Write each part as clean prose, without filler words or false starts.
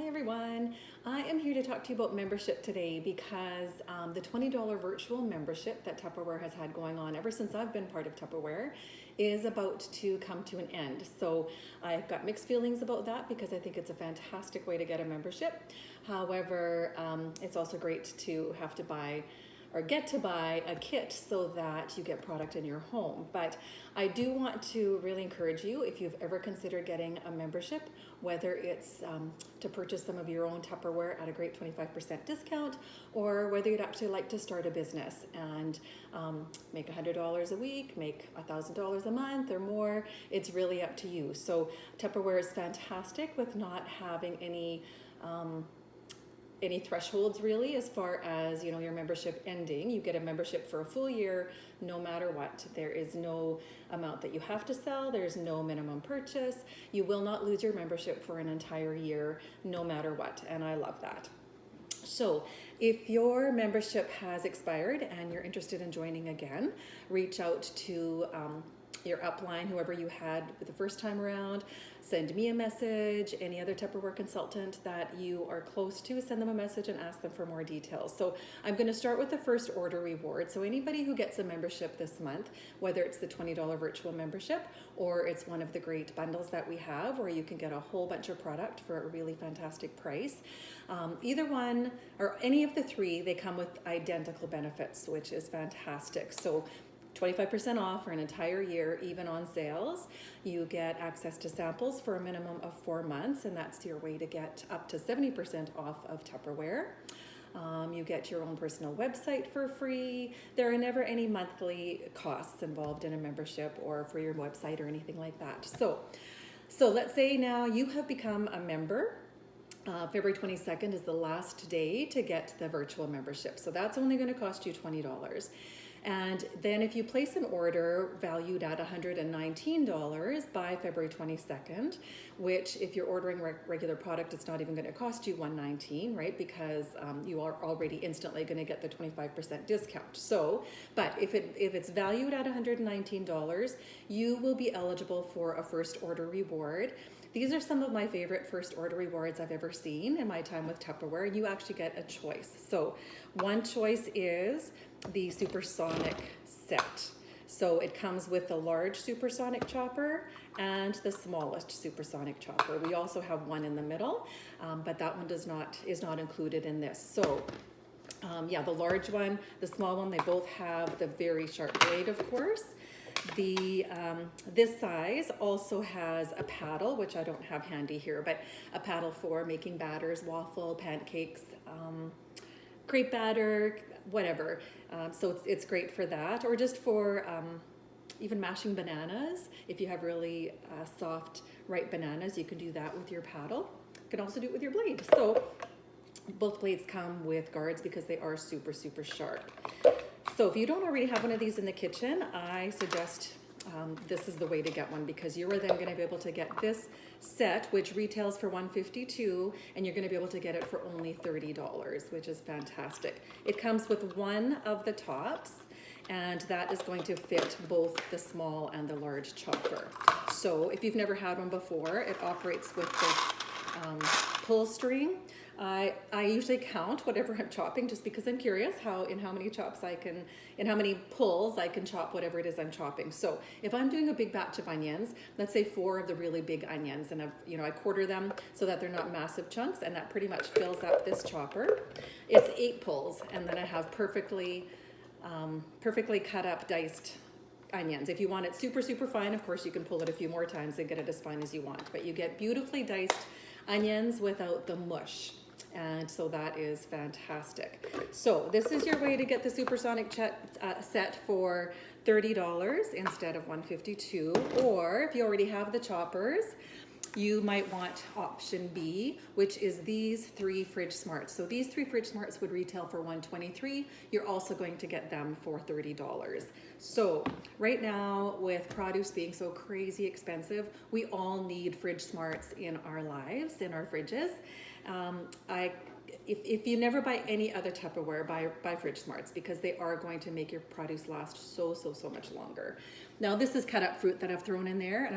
everyone. I am here to talk to you about membership today because the $20 virtual membership that Tupperware has had going on ever since I've been part of Tupperware is about to come to an end. So I've got mixed feelings about that because I think it's a fantastic way to get a membership. However, it's also great to have to buy or get to buy a kit so that you get product in your home. But I do want to really encourage you, if you've ever considered getting a membership, whether it's to purchase some of your own Tupperware at a great 25% discount, or whether you'd actually like to start a business and make $100 a week, make $1,000 a month or more, it's really up to you. So Tupperware is fantastic with not having any thresholds really as far as your membership ending. You get a membership for a full year no matter what. There is no amount that you have to sell. There's no minimum purchase. You will not lose your membership for an entire year no matter what, and I love that. So if your membership has expired and you're interested in joining again, reach out to your upline, whoever you had the first time around. Send me a message. Any other Tupperware consultant that you are close to, send them a message and ask them for more details. So I'm going to start with the first order reward. So anybody who gets a membership this month, whether it's the $20 virtual membership or it's one of the great bundles that we have where you can get a whole bunch of product for a really fantastic price, either one or any of the three, they come with identical benefits, which is fantastic. So 25% off for an entire year, even on sales. You get access to samples for a minimum of 4 months, and that's your way to get up to 70% off of Tupperware. You get your own personal website for free. There are never any monthly costs involved in a membership or for your website or anything like that. So let's say now you have become a member. February 22nd is the last day to get the virtual membership. So that's only going to cost you $20. And then if you place an order valued at $119 by February 22nd, which if you're ordering regular product, it's not even going to cost you $119, right? Because you are already instantly going to get the 25% discount. So, but if it's valued at $119, you will be eligible for a first order reward. These are some of my favorite first order rewards I've ever seen in my time with Tupperware. You actually get a choice. So one choice is the supersonic set. So it comes with the large supersonic chopper and the smallest supersonic chopper. We also have one in the middle, but that one is not included in this. So the large one, the small one, they both have the very sharp blade, of course. This size also has a paddle, which I don't have handy here, but a paddle for making batters, waffle, pancakes, crepe batter, whatever. So it's great for that, or just for even mashing bananas. If you have really soft, ripe bananas, you can do that with your paddle. You can also do it with your blade. So both blades come with guards because they are super, super sharp. So if you don't already have one of these in the kitchen, I suggest this is the way to get one, because you are then going to be able to get this set, which retails for $152, and you're going to be able to get it for only $30, which is fantastic. It comes with one of the tops, and that is going to fit both the small and the large chopper. So if you've never had one before, it operates with this pull string. I usually count whatever I'm chopping just because I'm curious in how many pulls I can chop whatever it is I'm chopping. So if I'm doing a big batch of onions, let's say 4 of the really big onions, and I quarter them so that they're not massive chunks, and that pretty much fills up this chopper. It's 8 pulls, and then I have perfectly cut up diced onions. If you want it super, super fine, of course you can pull it a few more times and get it as fine as you want, but you get beautifully diced onions without the mush. And so that is fantastic. So this is your way to get the supersonic set for $30 instead of $152. Or if you already have the choppers, you might want option B, which is these 3 Fridge Smarts. So these 3 Fridge Smarts would retail for $123. You're also going to get them for $30. So right now, with produce being so crazy expensive, we all need Fridge Smarts in our lives, in our fridges. If you never buy any other Tupperware, buy Fridge Smarts, because they are going to make your produce last so much longer. Now this is cut up fruit that I've thrown in there, and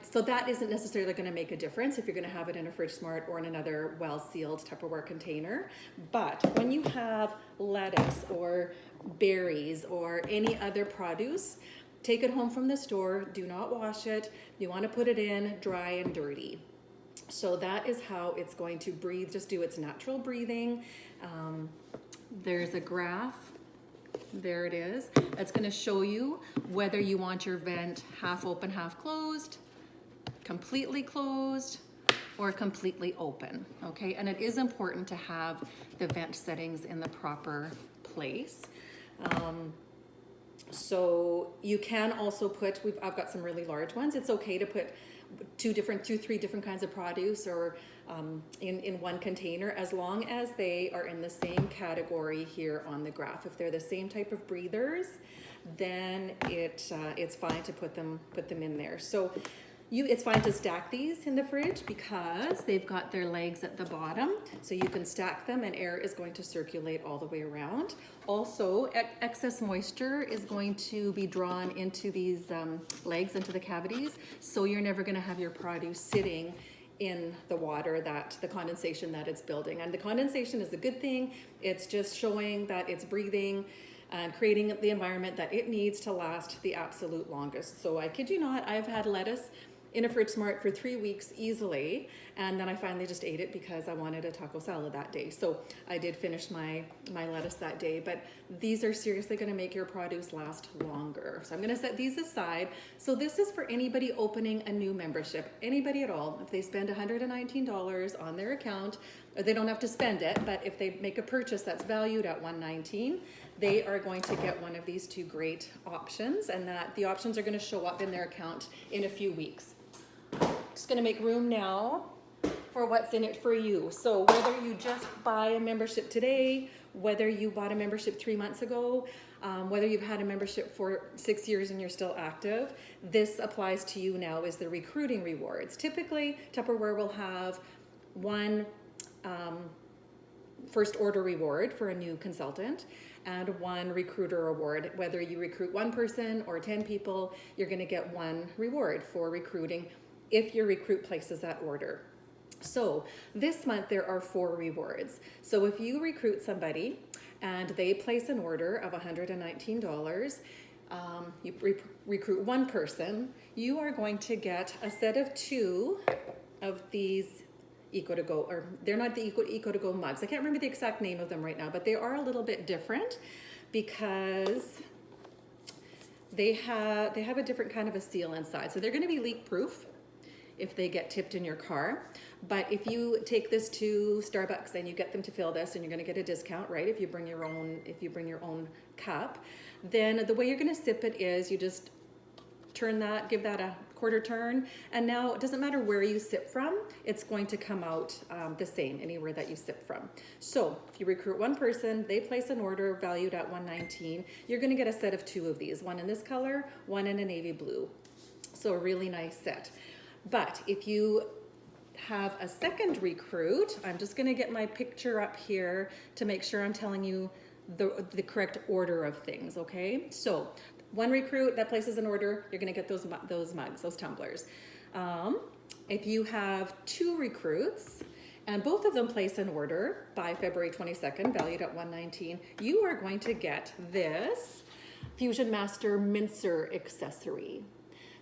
So that isn't necessarily going to make a difference if you're going to have it in a Fridge Smart or in another well-sealed Tupperware container. But when you have lettuce or berries or any other produce, take it home from the store, do not wash it. You want to put it in dry and dirty. So that is how it's going to breathe, just do its natural breathing. There's a graph, there it is. It's going to show you whether you want your vent half open, half closed, completely closed, or completely open, okay? And it is important to have the vent settings in the proper place. So you can also put, I've got some really large ones. It's okay to put three different kinds of produce or in one container, as long as they are in the same category here on the graph. If they're the same type of breathers, then it's fine to put them in there. So it's fine to stack these in the fridge because they've got their legs at the bottom, so you can stack them and air is going to circulate all the way around. Also, excess moisture is going to be drawn into these legs, into the cavities, so you're never going to have your produce sitting in the water, the condensation that it's building. And the condensation is a good thing. It's just showing that it's breathing and creating the environment that it needs to last the absolute longest. So I kid you not, I've had lettuce in a Fridge Smart for 3 weeks easily, and then I finally just ate it because I wanted a taco salad that day. So I did finish my lettuce that day, but these are seriously going to make your produce last longer. So I'm going to set these aside. So this is for anybody opening a new membership, anybody at all. If they spend $119 on their account, or they don't have to spend it, but if they make a purchase that's valued at $119, they are going to get one of these two great options, and that the options are going to show up in their account in a few weeks. Just going to make room now for what's in it for you. So whether you just buy a membership today, whether you bought a membership 3 months ago, whether you've had a membership for 6 years and you're still active, this applies to you now is the recruiting rewards. Typically, Tupperware will have one first order reward for a new consultant and one recruiter award. Whether you recruit one person or 10 people, you're going to get one reward for recruiting if your recruit places that order. So this month there are 4 rewards. So if you recruit somebody and they place an order of $119, you recruit one person, you are going to get a set of 2 of these Eco2Go, or they're not the Eco2Go mugs. I can't remember the exact name of them right now, but they are a little bit different because they have a different kind of a seal inside. So they're going to be leak proof if they get tipped in your car. But if you take this to Starbucks and you get them to fill this, and you're going to get a discount, right? If you bring your own cup, then the way you're going to sip it is you just give that a quarter turn, and now it doesn't matter where you sip from, it's going to come out the same anywhere that you sip from. So if you recruit one person, they place an order valued at $119, you're going to get a set of 2 of these, one in this color, one in a navy blue. So a really nice set. But if you have a second recruit, I'm just going to get my picture up here to make sure I'm telling you the correct order of things, okay? So one recruit that places an order, you're going to get those mugs, those tumblers. If you have 2 recruits and both of them place an order by February 22nd, valued at $119, you are going to get this Fusion Master mincer accessory.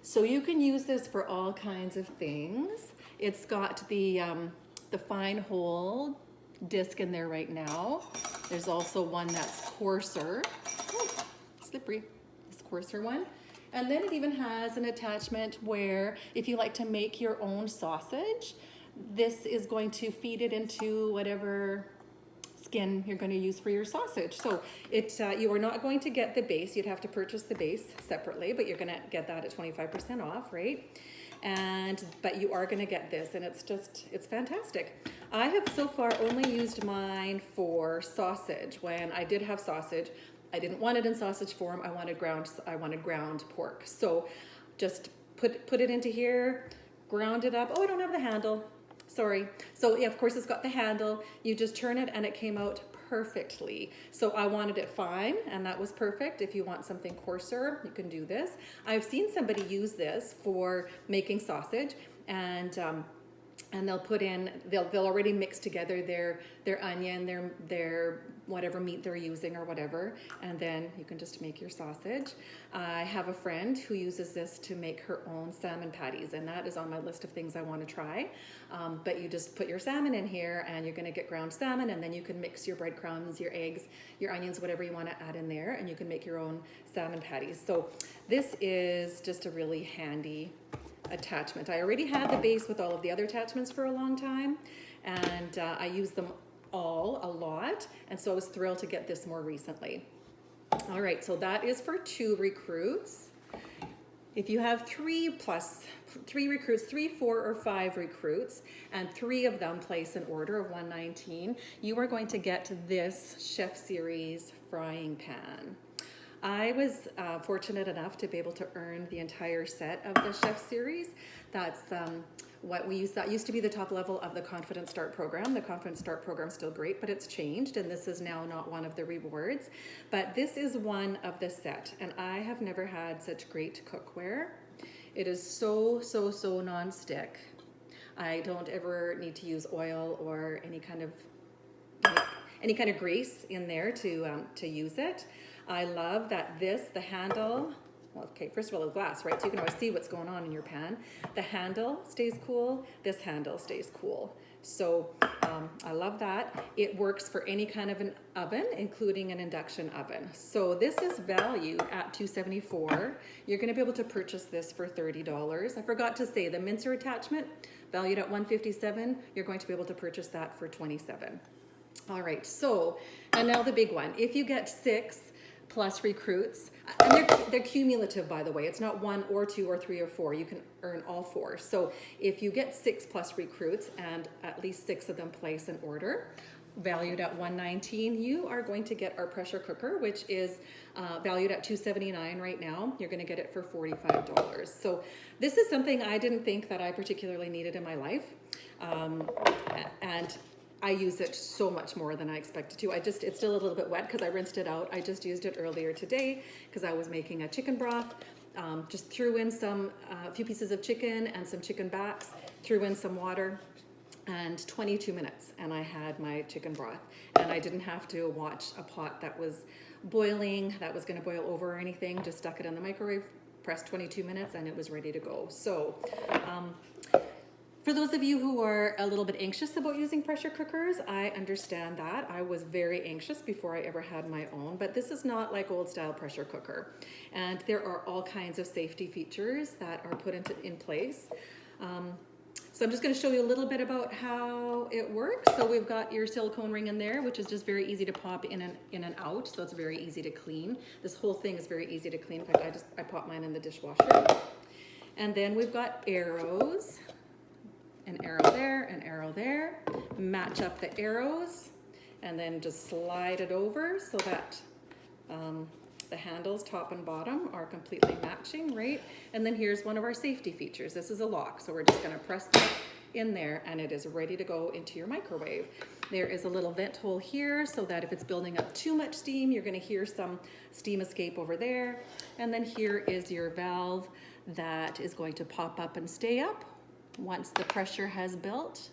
So you can use this for all kinds of things. It's got the fine hole disc in there right now. There's also one that's coarser. Oh, slippery. This coarser one. And then it even has an attachment where if you like to make your own sausage, this is going to feed it into whatever skin you're going to use for your sausage. So you are not going to get the base. You'd have to purchase the base separately, but you're going to get that at 25% off, right? But you are going to get this, and it's fantastic. I have so far only used mine for sausage. When I did have sausage, I didn't want it in sausage form. I wanted ground pork. So just put it into here, ground it up. Oh, I don't have the handle. Sorry. So yeah, of course it's got the handle. You just turn it and it came out perfectly. So I wanted it fine, and that was perfect. If you want something coarser, you can do this. I've seen somebody use this for making sausage, and they'll put in, they'll already mix together their onion, their whatever meat they're using or whatever, and then you can just make your sausage. I have a friend who uses this to make her own salmon patties, and that is on my list of things I want to try. But you just put your salmon in here, and you're going to get ground salmon, and then you can mix your breadcrumbs, your eggs, your onions, whatever you want to add in there, and you can make your own salmon patties. So this is just a really handy attachment. I already had the base with all of the other attachments for a long time, and I use them all a lot, and so I was thrilled to get this more recently. All right, so that is for 2 recruits. If you have 3 recruits, 3, 4, or 5 recruits, and 3 of them place an order of $119, you are going to get this Chef Series frying pan. I was fortunate enough to be able to earn the entire set of the Chef Series. That's what we use. That used to be the top level of the Confident Start program. The Confident Start program is still great, but it's changed, and this is now not one of the rewards. But this is one of the set, and I have never had such great cookware. It is so non-stick. I don't ever need to use oil or any kind of grease in there to use it. I love that the handle, well, okay, first of all, it's glass, right? So you can always see what's going on in your pan. The handle stays cool. This handle stays cool. So I love that. It works for any kind of an oven, including an induction oven. So this is valued at $274. You're going to be able to purchase this for $30. I forgot to say the mincer attachment, valued at $157. You're going to be able to purchase that for $27. All right, so, and now the big one. If you get 6 plus recruits, and they're cumulative, by the way. It's not 1 or 2 or 3 or 4. You can earn all 4. So if you get 6 plus recruits and at least 6 of them place an order, valued at $119, you are going to get our pressure cooker, which is valued at $279 right now. You're going to get it for $45. So this is something I didn't think that I particularly needed in my life. And I use it so much more than I expected to. It's still a little bit wet because I rinsed it out. I just used it earlier today because I was making a chicken broth. Just threw in a few pieces of chicken and some chicken backs, threw in some water, and 22 minutes, and I had my chicken broth. And I didn't have to watch a pot that was boiling, that was going to boil over or anything. Just stuck it in the microwave, pressed 22 minutes, and it was ready to go. So, for those of you who are a little bit anxious about using pressure cookers, I understand that. I was very anxious before I ever had my own, but this is not like old style pressure cooker. And there are all kinds of safety features that are put in place. So I'm just going to show you a little bit about how it works. So we've got your silicone ring in there, which is just very easy to pop in and out. So it's very easy to clean. This whole thing is very easy to clean. In fact, I pop mine in the dishwasher. And then we've got arrows. An arrow there, an arrow there. Match up the arrows and then just slide it over so that the handles, top and bottom, are completely matching, right? And then here's one of our safety features. This is a lock, so we're just gonna press that in there and it is ready to go into your microwave. There is a little vent hole here so that if it's building up too much steam, you're gonna hear some steam escape over there. And then here is your valve that is going to pop up and stay up once the pressure has built.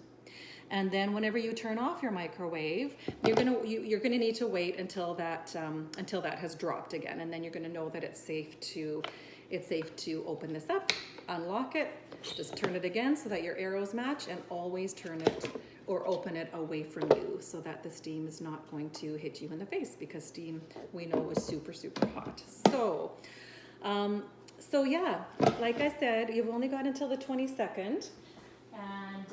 And then whenever you turn off your microwave, you're gonna need to wait until that has dropped again, and then you're gonna know that it's safe to open this up, unlock it, just turn it again so that your arrows match, and always turn it or open it away from you so that the steam is not going to hit you in the face, because steam, we know, is super hot. So yeah, like I said, you've only got until the 22nd. And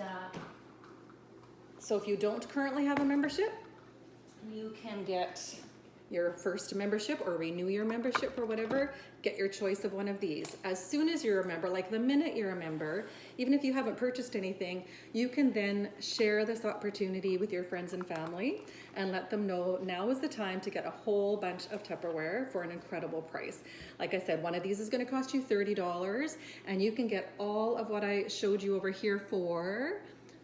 so if you don't currently have a membership, you can get your first membership or renew your membership or whatever. Get your choice of one of these. As soon as you're a member, like the minute you're a member, even if you haven't purchased anything, you can then share this opportunity with your friends and family and let them know now is the time to get a whole bunch of Tupperware for an incredible price. Like I said, one of these is going to cost you $30, and you can get all of what I showed you over here for,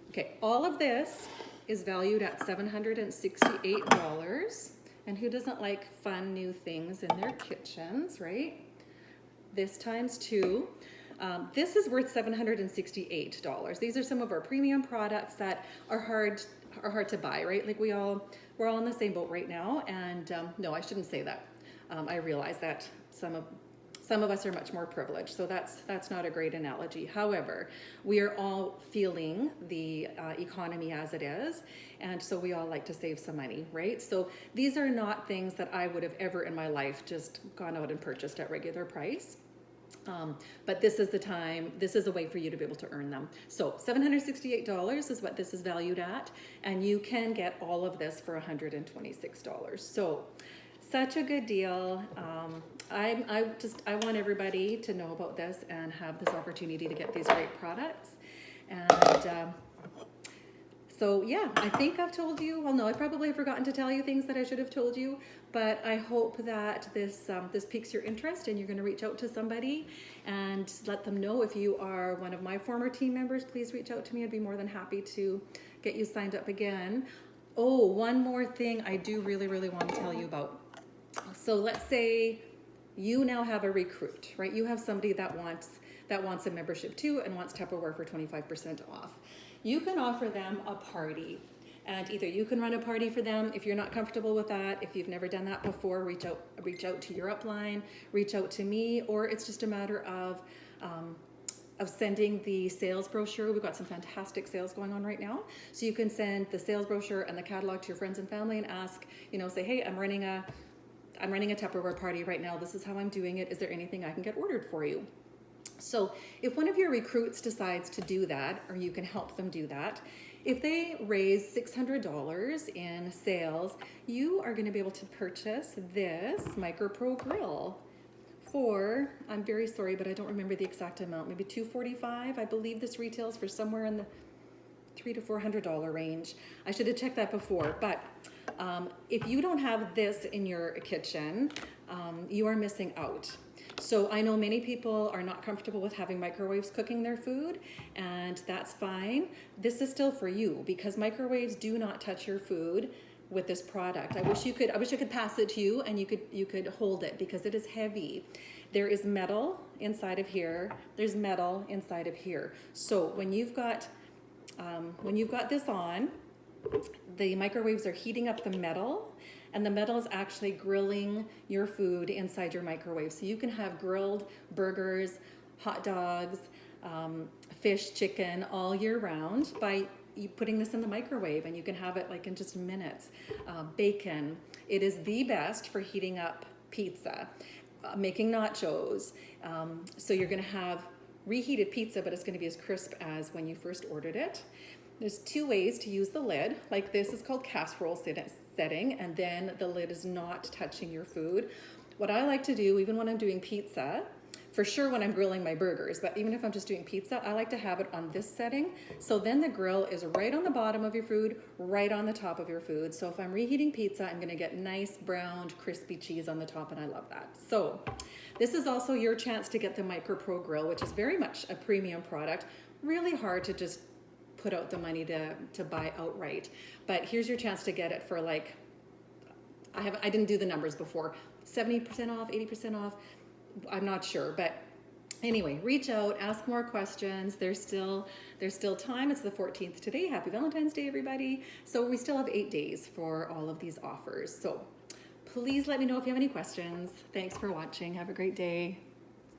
okay, all of this is valued at $768. And who doesn't like fun new things in their kitchens, right? This times two. This is worth $768. These are some of our premium products that are hard to buy, right? Like we're all in the same boat right now. And no, I shouldn't say that. I realize that some of us are much more privileged, so that's not a great analogy. However, we are all feeling the economy as it is, and so we all like to save some money, right? So these are not things that I would have ever in my life just gone out and purchased at regular price. But this is the time, this is a way for you to be able to earn them. So $768 is what this is valued at, and you can get all of this for $126. So such a good deal. I want everybody to know about this and have this opportunity to get these great products. And so yeah, I think I've told you, well no, I probably have forgotten to tell you things that I should have told you, but I hope that this piques your interest and you're gonna reach out to somebody and let them know. If you are one of my former team members, please reach out to me. I'd be more than happy to get you signed up again. Oh, one more thing I do really, really want to tell you about. So let's say you now have a recruit, right? You have somebody that wants a membership too and wants Tupperware for 25% off. You can offer them a party, and either you can run a party for them if you're not comfortable with that. If you've never done that before, reach out to your upline, reach out to me, or it's just a matter of sending the sales brochure. We've got some fantastic sales going on right now. So you can send the sales brochure and the catalog to your friends and family and ask, say, hey, I'm running a Tupperware party right now. This is how I'm doing it. Is there anything I can get ordered for you? So if one of your recruits decides to do that, or you can help them do that, if they raise $600 in sales, you are going to be able to purchase this MicroPro grill for, I'm very sorry, but I don't remember the exact amount, maybe $245. I believe this retails for somewhere in the $300 to $400 range. I should have checked that before, but if you don't have this in your kitchen, you are missing out. So I know many people are not comfortable with having microwaves cooking their food, and that's fine. This is still for you because microwaves do not touch your food with this product. I wish I could pass it to you and you could hold it because it is heavy. There is metal inside of here. There's metal inside of here. So when you've got this on, the microwaves are heating up the metal, and the metal is actually grilling your food inside your microwave. So you can have grilled burgers, hot dogs, fish, chicken all year round by putting this in the microwave, and you can have it like in just minutes. Bacon. It is the best for heating up pizza, making nachos. So you're gonna have reheated pizza, but it's gonna be as crisp as when you first ordered it. There's two ways to use the lid. Like this is called casserole setting, and then the lid is not touching your food. What I like to do, even when I'm doing pizza, for sure when I'm grilling my burgers, but even if I'm just doing pizza, I like to have it on this setting. So then the grill is right on the bottom of your food, right on the top of your food. So if I'm reheating pizza, I'm gonna get nice browned, crispy cheese on the top, and I love that. So this is also your chance to get the MicroPro grill, which is very much a premium product. Really hard to just put out the money to buy outright. But here's your chance to get it for like, I didn't do the numbers before, 70% off, 80% off, I'm not sure. But anyway, reach out, ask more questions. There's still time. It's the 14th today. Happy Valentine's Day, everybody. So we still have 8 days for all of these offers. So please let me know if you have any questions. Thanks for watching. Have a great day.